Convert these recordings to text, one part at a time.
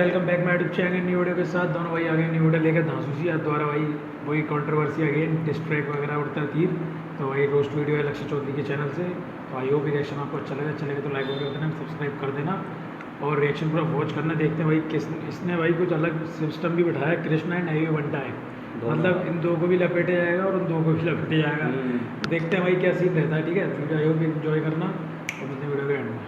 Welcome back my YouTube channel new video के साथ। दोनों भाई आ गए न्यू वीडियो लेकर धांसू सी आज दोबारा भाई वही कंट्रोवर्सी आ गई डिस ट्रैक वगैरह उड़ता तीर। तो भाई रोस्ट वीडियो है लक्ष्य चौधरी के चैनल से। तो आई होप रिएक्शन आपको अच्छा लगे तो लाइक वगैरह देना, सब्सक्राइब कर देना और रिएक्शन पूरा वॉच करना। देखते हैं भाई किस इसने भाई कुछ अलग सिस्टम भी बिठाया। कृष्णा एंड हैवी बनता है, मतलब इन दो को भी लपेटे जाएगा और उन दो को भी लपेटे जाएगा। देखते हैं भाई क्या सीन रहता है। ठीक है, तो आई होप एंजॉय करना और अपने वीडियो के एंड में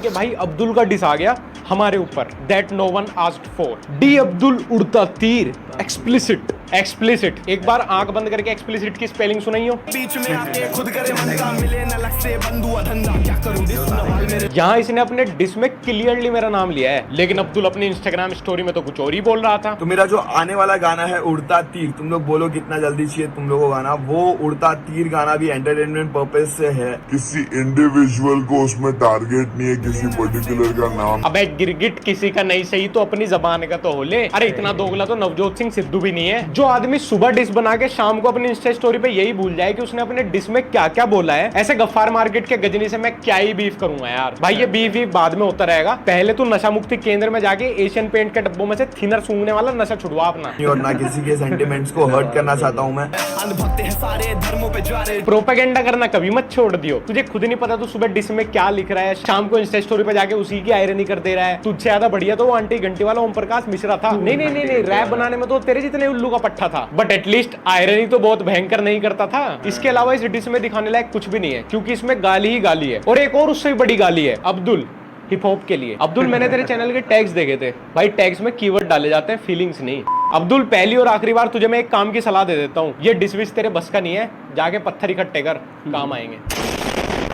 के भाई अब्दुल का डिस आ गया हमारे ऊपर। That no one asked for. डी अब्दुल उड़ता तीर एक्सप्लिसिट। एक बार आंख बंद करके एक्सप्लिसिट की स्पेलिंग सुनाई हो। बीच में आके खुद करे मन का मिले न लग से बंधुआ धंधा क्या करूं यहाँ इसने अपने डिस में क्लियरली मेरा नाम लिया है, लेकिन अब्दुल अपनी इंस्टाग्राम स्टोरी में तो कुछ और ही बोल रहा था। तो मेरा जो आने वाला गाना है उड़ता तीर, तुम लोग बोलो कितना जल्दी चाहिए तुम लोगों को गाना। वो उड़ता तीर गाना भी एंटरटेनमेंट पर्पज से है, किसी इंडिविजुअल को उसमें टारगेट नहीं है, किसी पर्टिकुलर का नाम। अबे गिरगिट किसी का नहीं सही तो अपनी जबान का तो हो ले। अरे इतना दोगला तो नवजोत सिंह सिद्धू भी नहीं है। जो आदमी सुबह डिश बना के शाम को अपनी इंस्टा स्टोरी पे यही भूल जाए कि उसने अपने डिश में क्या क्या बोला है, ऐसे गफ्फार मार्केट के गजनी से मैं क्या ही बीफ करूंगा यार। भाई ये बीफ बाद में होता रहेगा। पहले तू नशा मुक्ति केंद्र में जाके एशियन पेंट के डब्बों में से थिनर सूंघने वाला नशा छुड़वा अपना। और ना किसी के सेंटिमेंट्स को हर्ट करना चाहता हूँ मैं। अंधभक्त है सारे धर्मों पे ज्वारे। प्रोपेगेंडा करना कभी मत छोड़ दियो। तुझे खुद नहीं पता तू सुबह डिश में क्या लिख रहा है, शाम को इंस्टा स्टोरी पे जाके उसी की आयरनी कर दे रहा है। तुझसे ज्यादा बढ़िया तो वो आंटी घंटी वाला ओम प्रकाश मिश्रा था। नहीं, रैप बनाने में तो तेरे जितने उल्लू का पट्टा था, बट एटलीस्ट आयरनी तो बहुत भयंकर नहीं करता था। इसके अलावा इस डिश में दिखाने लायक कुछ भी नहीं है, क्योंकि इसमें गाली ही गाली है। और एक और उससे भी बड़ी गाली है अब्दुल हिप हॉप के लिए। अब्दुल मैंने तेरे चैनल के टैग्स देखे थे भाई, टैग्स में कीवर्ड डाले जाते हैं, फीलिंग्स नहीं। अब्दुल पहली और आखिरी बार तुझे मैं एक काम की सलाह दे देता हूँ, ये डिस विस तेरे बस का नहीं है, जाके पत्थर इकट्ठे कर, काम आएंगे।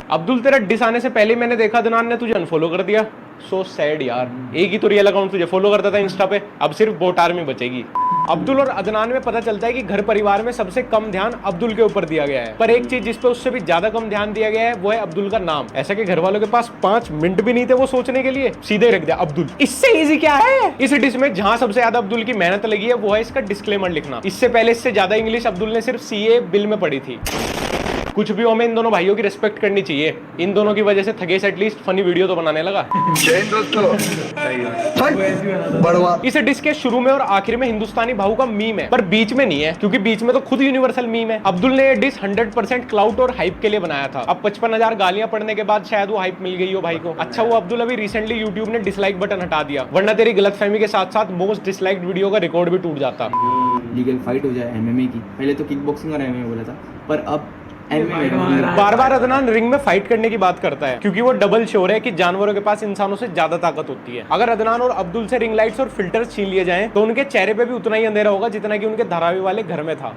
अब्दुल तेरा डिस आने से पहले मैंने देखा अदनान ने तुझे अनफॉलो कर दिया। सो सैड यार, एक ही तो रियल अकाउंट तुझे फॉलो करता था इंस्टा पे, अब सिर्फ बोट आर्मी बचेगी। अब्दुल और अदनान में पता चलता है कि घर परिवार में सबसे कम ध्यान अब्दुल के ऊपर दिया गया है, पर एक चीज जिस पे उससे भी ज्यादा कम ध्यान दिया गया है वो है अब्दुल का नाम। ऐसा कि घर वालों के पास 5 मिनट भी नहीं थे वो सोचने के लिए, सीधे रख दिया अब्दुल। इससे इजी क्या है? इस डिश में जहां सबसे ज्यादा अब्दुल की मेहनत लगी है वो है इसका डिस्क्लेमर लिखना। इससे पहले इससे ज्यादा इंग्लिश अब्दुल ने सिर्फ सीए बिल में पढ़ी थी। कुछ भी हो, हमें इन दोनों भाइयों की रिस्पेक्ट करनी चाहिए। इन दोनों की वजह से थगेश एटलीस्ट फनी वीडियो तो बनाने लगा। इस डिश के शुरू में और आखिर में हिंदुस्तानी भाऊ का मीम है, पर बीच में नहीं है, क्योंकि बीच में तो खुद यूनिवर्सल मीम है। अब्दुल ने ये डिश 100% क्लाउड और हाइप के लिए बनाया था। अब 55,000 गालियां पड़ने के बाद शायद वो हाइप मिल गई हो भाई को। अच्छा वो अब्दुल अभी रिसेंटली यूट्यूब ने डिसलाइक बटन हटा दिया, वरना तेरी गलतफहमी के साथ साथ मोस्ट डिसलाइक्ड वीडियो का रिकॉर्ड भी टूट जाता। लीगल फाइट हो जाए एमएमए की। पहले तो किक बॉक्सिंग और एमएमए बोला था, पर अब बार बार अदनान रिंग में फाइट करने की बात करता है, क्योंकि वो डबल श्योर है कि जानवरों के पास इंसानों से ज्यादा ताकत होती है। अगर अदनान और अब्दुल से रिंग लाइट्स और फिल्टर्स छीन लिए जाएं, तो उनके चेहरे पे भी उतना ही अंधेरा होगा जितना कि उनके धारावी वाले घर में था।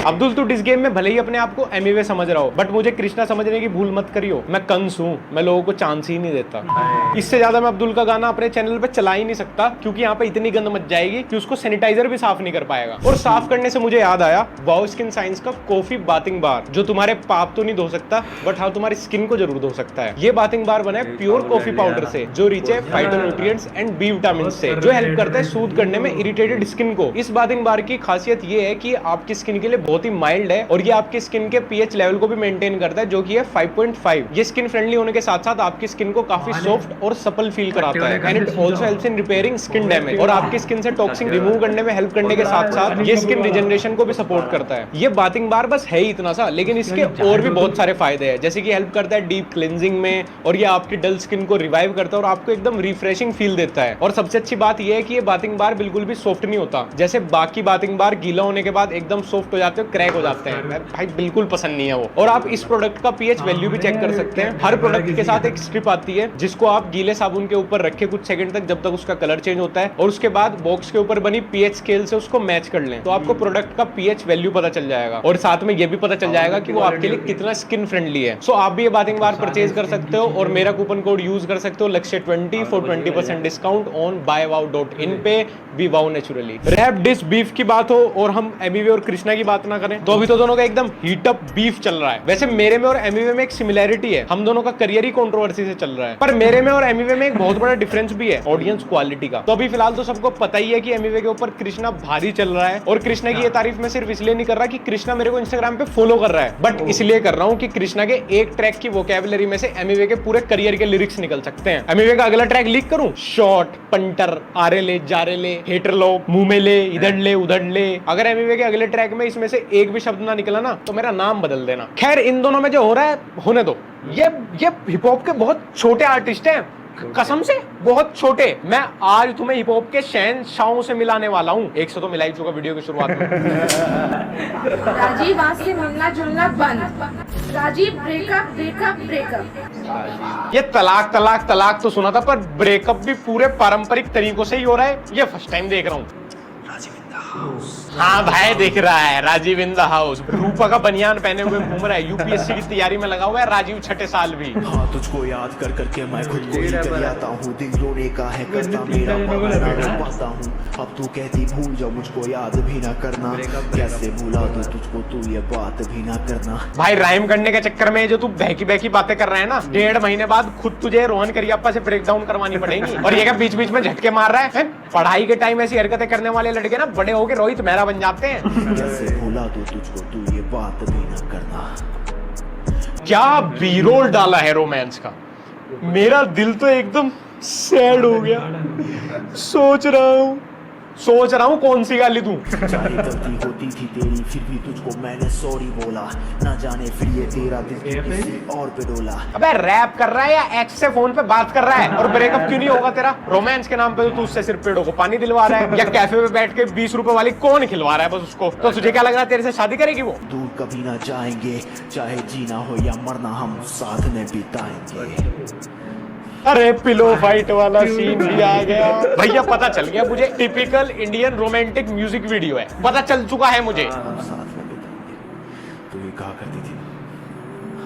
अब्दुल तू डिस गेम में भले ही अपने आप को एमवे समझ रहा हो, बट मुझे कृष्णा समझने की भूल मत करियो। मैं कंस हूँ, मैं लोगों को चांस ही नहीं देता। इससे ज्यादा मैं अब्दुल का गाना अपने चैनल पे चला ही नहीं सकता, क्योंकि यहाँ पे इतनी गंद मच जाएगी कि उसको सैनिटाइजर भी साफ नहीं कर पाएगा। और साफ करने से मुझे याद आया वाओ स्किन साइंस का कॉफी बाथिंग बार, जो तुम्हारे पाप तो नहीं धो सकता, बट हाँ तुम्हारी स्किन को जरूर धो सकता है। ये बाथिंग बार बना है प्योर कॉफी पाउडर से, जो रिच है फाइटोन्यूट्रिएंट्स एंड बी विटामिन से, जो हेल्प करता है सूद करने में इरिटेटेड स्किन को। इस बाथिंग बार की खासियत ये है कि आपकी स्किन के लिए बहुत ही माइल्ड है, और ये आपकी स्किन के पीएच लेवल को भी मेंटेन करता है, जो कि है 5.5। ये स्किन फ्रेंडली होने के साथ साथ आपकी स्किन को काफी सॉफ्ट और सपल फील कराता है, and it also helps in repairing skin damage, और आपकी स्किन से टॉक्सिन रिमूव करने में हेल्प करने के साथ साथ ये स्किन रिजनरेशन को भी सपोर्ट करता है। ये बाथिंग बार बस है ही इतना सा, लेकिन इसके और भी बहुत सारे फायदे हैं, जैसे कि हेल्प करता है डीप क्लींजिंग में, और ये आपकी डल स्किन को रिवाइव करता है और आपको एकदम रिफ्रेशिंग फील देता है। और सबसे अच्छी बात ये है कि ये बाथिंग बार बिल्कुल भी सॉफ्ट नहीं होता, जैसे बाकी बाथिंग बार गीला होने के बाद एकदम सॉफ्ट हो जाते हैं, क्रैक हो जाते हैं। भाई बिल्कुल पसंद नहीं है वो। और आप इस प्रोडक्ट का पीएच वैल्यू भी चेक कर सकते हैं। हर प्रोडक्ट के साथ एक स्ट्रिप आती है, जिसको आप गीले साबुन के ऊपर रखें कुछ सेकंड तक, जब तक उसका कलर चेंज होता है, और उसके बाद बॉक्स के ऊपर बनी पीएच स्केल से उसको मैच कर लें, तो आपको प्रोडक्ट का पीएच वैल्यू पता चल जाएगा, और साथ में ये भी पता चल जाएगा कि वो आपके लिए कितना स्किन फ्रेंडली है। सो आप भी ये बाथिंग बार परचेज कर सकते हो, और मेरा कूपन कोड यूज कर सकते हो लक्ष्य20 फॉर 20% डिस्काउंट ऑन buywow.in पे। Be wow naturally. रैप डिश बीफ की बात हो और हम एमवे और कृष्णा की बात ना ना करें। तो अभी तो दोनों का एकदम हीट अप बीफ चल रहा है। वैसे मेरे में और एमिवे में एक सिमिलैरिटी है, हम दोनों का करियर ही कंट्रोवर्सी से चल रहा है, पर मेरे में और एमिवे में एक बहुत बड़ा डिफरेंस भी है, ऑडियंस क्वालिटी का। तो अभी फिलहाल तो सबको पता ही है कि एमिवे के ऊपर कृष्णा भारी चल रहा है, और कृष्णा की ये तारीफ मैं सिर्फ इसलिए नहीं कर रहा कि कृष्णा मेरे को इंस्टाग्राम पे फॉलो कर रहा है, बट इसलिए कर रहा हूँ कि कृष्णा के एक ट्रैक की वोकैबुलरी में से एमिवे के पूरे करियर के लिरिक्स निकल सकते हैं। एमिवे का अगला ट्रैक लीक करूं, शॉर्ट, पंटर, आरे ले, जारे ले, हेटर लो, मुंह में ले, इधर ले, उधर ले। अगर एमिवे के अगले ट्रैक में इसमें से एक भी शब्द ना निकला ना तो मेरा नाम बदल देना। खैर, इन दोनों में जो हो रहा है होने दो। ये हिप हॉप के बहुत छोटे आर्टिस्ट हैं, कसम से बहुत छोटे। मैं आज तुम्हें हिप हॉप के शहंशाहों से मिलाने वाला हूँ। एक से तो मिला ही चुका वीडियो की शुरुआत में। राजीव, आज से मिलना जुलना बंद। Rajiv, breakup breakup breakup. ये तलाक तलाक तलाक तो सुना था, पर ब्रेकअप भी पूरे पारंपरिक तरीकों से ही हो रहा है। ये फर्स्ट टाइम देख रहा हूँ। हाँ भाई, दिख रहा है राजीव इन द हाउस। रूपा का बनियान पहने हुए घूम रहा है, यूपीएससी की तैयारी में लगा हुआ है राजीव, छठे साल भी। हाँ, तुझको याद कर करके मैं खुद को ही कर आता हूँ। दिल रोने का है करता मेरा पाता हूँ। अब तू कहती भूल जाओ, मुझको याद भी ना करना। कैसे भूला दूं तुझको, तू ये बात भी ना करना। भाई, राइम करने के चक्कर में जो तू बहकी बहकी बातें कर रहा है ना, 1.5 महीने बाद खुद तुझे रोहन करियप्पा से ब्रेक डाउन करवानी पड़ेगी। और ये क्या बीच बीच में झटके मार रहा है? पढ़ाई के टाइम ऐसी हरकतें करने वाले लड़के ना बड़े होके रोहित मेहरा बन जाते हैं। कैसे भूला दूं तुझको, तू ये बात भी ना करना। क्या बी रोल डाला है रोमांस का। मेरा दिल तो एकदम सैड हो गया। सोच रहा हूँ कौन सी गाली दूं। चाहे गलती होती थी तेरी, फिर भी तुझको मैंने सॉरी बोला। ना जाने फिर ये तेरा दिल किसी और पे डोला। अबे, रैप कर रहा है या एक्स से फोन पे बात कर रहा है? और ब्रेकअप क्यों नहीं होगा तेरा? रोमांस के नाम पे तो तू उससे सिर्फ पेड़ों को पानी दिलवा रहा है, या कैफे में बैठ के 20 रुपए वाली कौन खिलवा रहा है बस उसको। तो तुझे क्या लग रहा है तेरे से शादी करेगी वो? दूर कभी ना जाएंगे, चाहे जीना हो या मरना हम साथ में बिताएंगे। अरे, पिलो फाइट वाला सीन भी आ गया। भैया, पता चल गया मुझे, typical Indian romantic music video है, पता चल चुका है मुझे। हम साथ में बिताएंगे। तू ये कहा करती थी,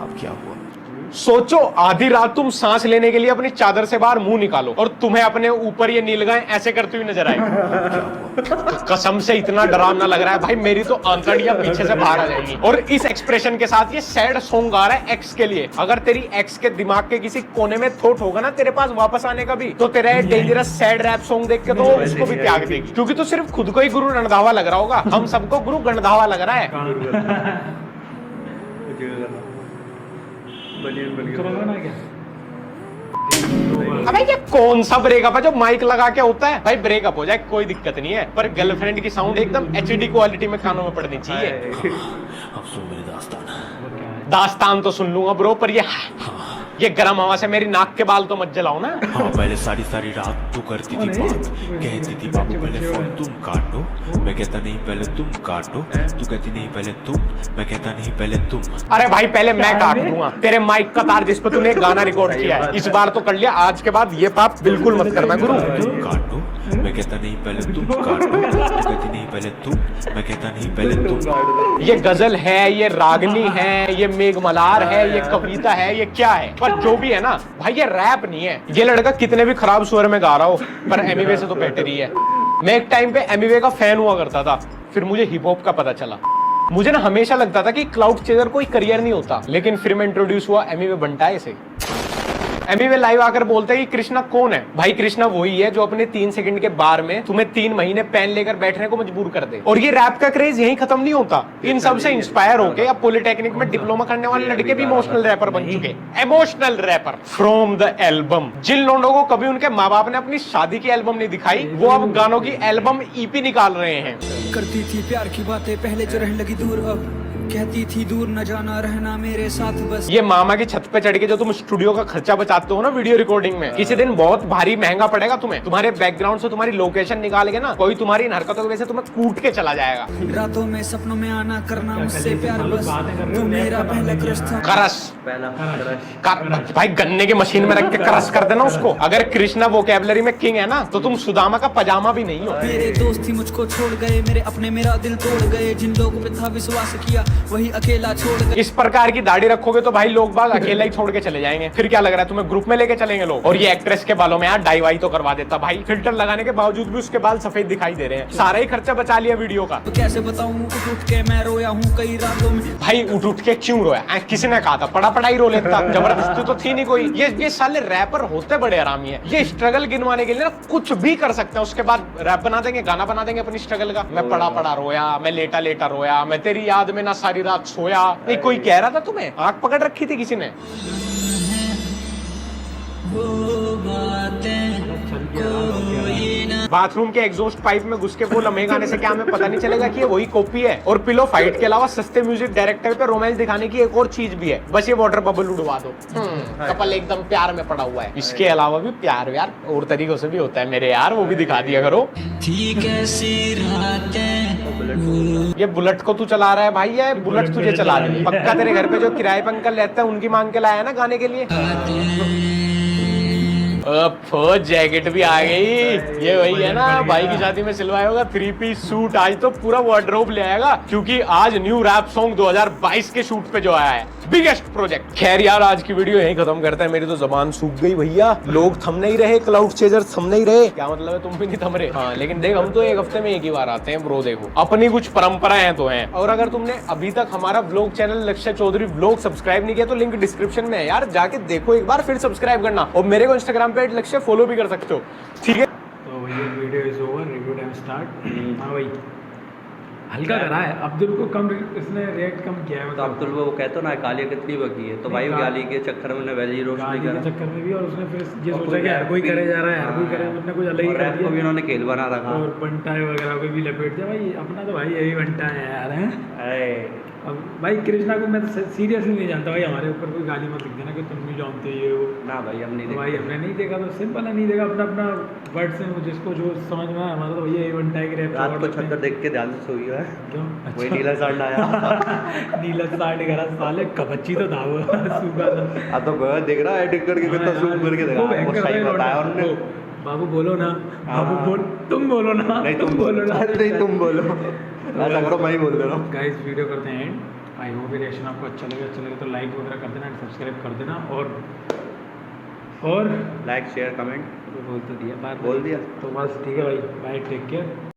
अब क्या हुआ? सोचो, आधी रात तुम सांस लेने के लिए अपनी चादर से बाहर मुंह निकालो और तुम्हें अपने ऊपर ये नीलगाय ऐसे करती हुई नजर आए। कसम से इतना डरावना लग रहा है भाई, मेरी तो आंतड़ियां पीछे से बाहर आ जाएंगी। और इस एक्सप्रेशन के साथ ये सैड सॉन्ग आ रहा है एक्स के लिए। अगर तेरी एक्स के दिमाग के किसी कोने में थॉट होगा ना तेरे पास वापस आने का भी, तो तेरा डेंजरस सैड रैप सॉन्ग देख के तो उसको भी त्याग देगी, क्योंकि तो सिर्फ खुद को ही गुरु रणधावा लग रहा होगा। हम सबको गुरु गणधावा लग रहा है। अबे, ये कौन सा ब्रेकअप है जो माइक लगा के होता है? भाई, ब्रेकअप हो जाए कोई दिक्कत नहीं है, पर गर्लफ्रेंड की साउंड एकदम एचडी क्वालिटी में कानों में पड़नी चाहिए। अब सुन मेरी दास्तान तो सुन लूंगा ब्रो, पर ये गर्म हवा से मेरी नाक के बाल तो मत जलाओ ना। हाँ, पहले सारी रात तू करती थी बात, कहती थी बाबू पहले फोन तुम काटो, मैं कहता नहीं पहले तुम काटो, तू कहती नहीं पहले तुम, मैं कहता नहीं पहले तुम। अरे भाई, पहले मैं काट दूंगा तेरे माइक का तार जिस पे तूने गाना रिकॉर्ड किया है। इस बार तो कर लिया, आज के बाद ये पाप बिल्कुल मत करना गुरु। तुम काटो, मैं कहता नहीं पहले तुम काटो, तू कहती नहीं पहले तुम, मैं कहता नहीं पहले तुम। ये गजल है, ये रागनी है, ये मेघमल्हार है, ये कविता है, ये क्या है? पर जो भी है ना भाई, ये रैप नहीं है। ये लड़का कितने भी खराब स्वर में गा रहा हो, पर एमिवे से तो बेटर ही है। मैं एक टाइम पे एमिवे का फैन हुआ करता था, फिर मुझे हिप हॉप का पता चला। मुझे ना हमेशा लगता था कि क्लाउड चेजर कोई करियर नहीं होता, लेकिन फिर मैं इंट्रोड्यूस हुआ एमिवे बंटाए से। एमिवे लाइव आकर बोलते हैं कि कृष्णा कौन है? भाई, कृष्णा वही है जो अपने 3 सेकंड के बार में तुम्हें 3 महीने पेन लेकर बैठने को मजबूर कर दे। और ये रैप का क्रेज यहीं खत्म नहीं होता। इन सब से इंस्पायर होके अब पॉलिटेक्निक में डिप्लोमा करने वाले लड़के भी इमोशनल रैपर बन चुके। Emotional rapper from the album. जिन लोगों को कभी उनके माँ बाप ने अपनी शादी की एल्बम नहीं दिखाई, वो अब गानों की एल्बम ईपी निकाल रहे हैं। करती थी प्यार की बातें पहले जो रहने लगी दूर, अब कहती थी दूर न जाना, रहना मेरे साथ बस। ये मामा की छत पे चढ़ के जो तुम स्टूडियो का खर्चा बचाते हो ना वीडियो रिकॉर्डिंग में, किसी दिन बहुत भारी महंगा पड़ेगा तुम्हें। तुम्हारे बैकग्राउंड से तुम्हारी लोकेशन निकाल के ना कोई तुम्हारी इन हरकतों की वजह से तुम्हें कूट के चला जाएगा। रातों में सपनों में आना, करना मुझसे प्यार बस, तू मेरा पहला क्रश था। भाई, गन्ने की मशीन में रख के क्रश कर देना उसको। अगर कृष्णा वोकैबुलरी में किंग है ना, तो तुम सुदामा का पजामा भी नहीं हो। मेरे दोस्त ही मुझको छोड़ गए, मेरे अपने मेरा दिल तोड़ गए। जिन लोगों पे था विश्वास किया वही अकेला छोड़ इस प्रकार की दाढ़ी रखोगे तो भाई लोग बाग अकेला ही छोड़ के चले जाएंगे। फिर क्या लग रहा है तुम्हें ग्रुप में लेके चलेंगे लोग? और ये एक्ट्रेस के बालों में यार डाई वाई तो करवा देता भाई, फिल्टर लगाने के बावजूद भी उसके बाल सफेद दिखाई दे रहे हैं। सारा ही खर्चा बचा लिया वीडियो का। तो कैसे बताऊं उठ के मैं रोया हूँ कई रातों में। भाई उठ के क्यों रोया? किसी ने कहा था पड़ा ही रो लेता, जबरदस्ती तो थी नहीं कोई। ये साले रैपर होते बड़े आरामी है, ये स्ट्रगल गिनवाने के लिए ना कुछ भी कर सकते हैं, उसके बाद रैप बना देंगे, गाना बना देंगे अपनी स्ट्रगल का। मैं पड़ा रोया, मैं लेटा रोया, मैं तेरी याद में ना सारी रात सोया। नहीं कोई कह रहा था तुम्हें, आंख पकड़ रखी थी किसी ने। बाथरूम के एग्जॉस्ट पाइप में घुस के वो लम्हे गाने से क्या हमें पता नहीं चलेगा कि ये वही कॉपी है? और पिलो फाइट के अलावा सस्ते म्यूजिक डायरेक्टर पे रोमांस दिखाने की एक और चीज भी है, बस ये वाटर बबल उड़वा दो। कपल एकदम प्यार में पड़ा हुआ है। इसके अलावा भी प्यार यार और तरीकों से भी होता है मेरे यार, वो भी दिखा दिया करो। ये बुलेट को तू चला रहा है भाई, ये बुलेट तुझे चला रही है पक्का। तेरे घर पे जो किराए पे अंकल रहते हैं उनकी मांग के लाया ना गाने के लिए। जैकेट भी आ गई, ये वही है ना भाई की शादी में सिलवाया होगा 3 पीस सूट। आज तो पूरा वार्डरोब ले आएगा, क्योंकि आज न्यू रैप सॉन्ग 2022 के शूट पे जो आया है, बिगेस्ट प्रोजेक्ट। खैर यार आज की वीडियो यहीं खत्म करते हैं, मेरी तो जबान सूख गई भैया। लोग थम नहीं रहे, क्लाउड चेजर थम नहीं रहे। क्या मतलब है, तुम भी नहीं थम रहे? हाँ लेकिन देख हम तो एक हफ्ते में एक ही बार आते हैं ब्रो, देखो अपनी कुछ परंपराएं हैं तो हैं। और अगर तुमने अभी तक हमारा व्लॉग चैनल लक्ष्य चौधरी व्लॉग सब्सक्राइब नहीं किया तो लिंक डिस्क्रिप्शन में है यार, जाके देखो एक बार, फिर सब्सक्राइब करना। और मेरे को इंस्टाग्राम पे लक्ष्य फॉलो भी कर सकते हो, ठीक है? तो भैया video is over, review time start. हाँ भाई हल्का करा है, अब्दुल को कम इसने रिएक्ट कम किया है। तो अब्दुल वो कहते ना गाली कितनी बकी है, तो भाई गाली के चक्कर में वैली रोस्ट नहीं करा, के चक्कर में भी। और उसने फिर ये सोचा कि हर कोई करे जा रहा है, हर कोई करे, उसने कुछ अलग ही कर दिया। भी उन्होंने खेल बना रखा और बंटाई वगैरह को भी लपेट दिया भाई। अपना तो भाई यही बंटा है यार, हैं? अब भाई कृष्णा को मैं तो सीरियसली नहीं जानता भाई, हमारे ऊपर कोई गाली मत लिख देना कि तुम भी जानते हो ये वो ना भाई, हम नहीं तो भाई हमने नहीं देखा, तो सिंपल है, नहीं देखा। अपना अपना वर्ड से जिसको जो समझ में आया, हमारा तो भैया ये बंटा है कि रात को छत पर देख के ध्यान से सोई है। क्यों? वही नीला साड़ आया नीला साड़ घर साले कबच्ची तो था वो सूखा था। अब तो देख रहा है एडिट करके कितना जूम करके देखा, सही बताया उन्होंने। बाबू बोलो ना, बाबू बोल, तुम बोलो ना, नहीं तुम बोलो ना, नहीं तुम बोलो, ऐसा करो मैं ही बोल दे रहा हूँ। गाइस वीडियो करते हैं एंड। आई होप रिएक्शन आपको अच्छा लगे तो लाइक वगैरह कर देना एंड सब्सक्राइब कर देना। और लाइक शेयर कमेंट बोल तो दिया, बात बोल दिया तो बस ठीक है भाई, बाय, टेक केयर।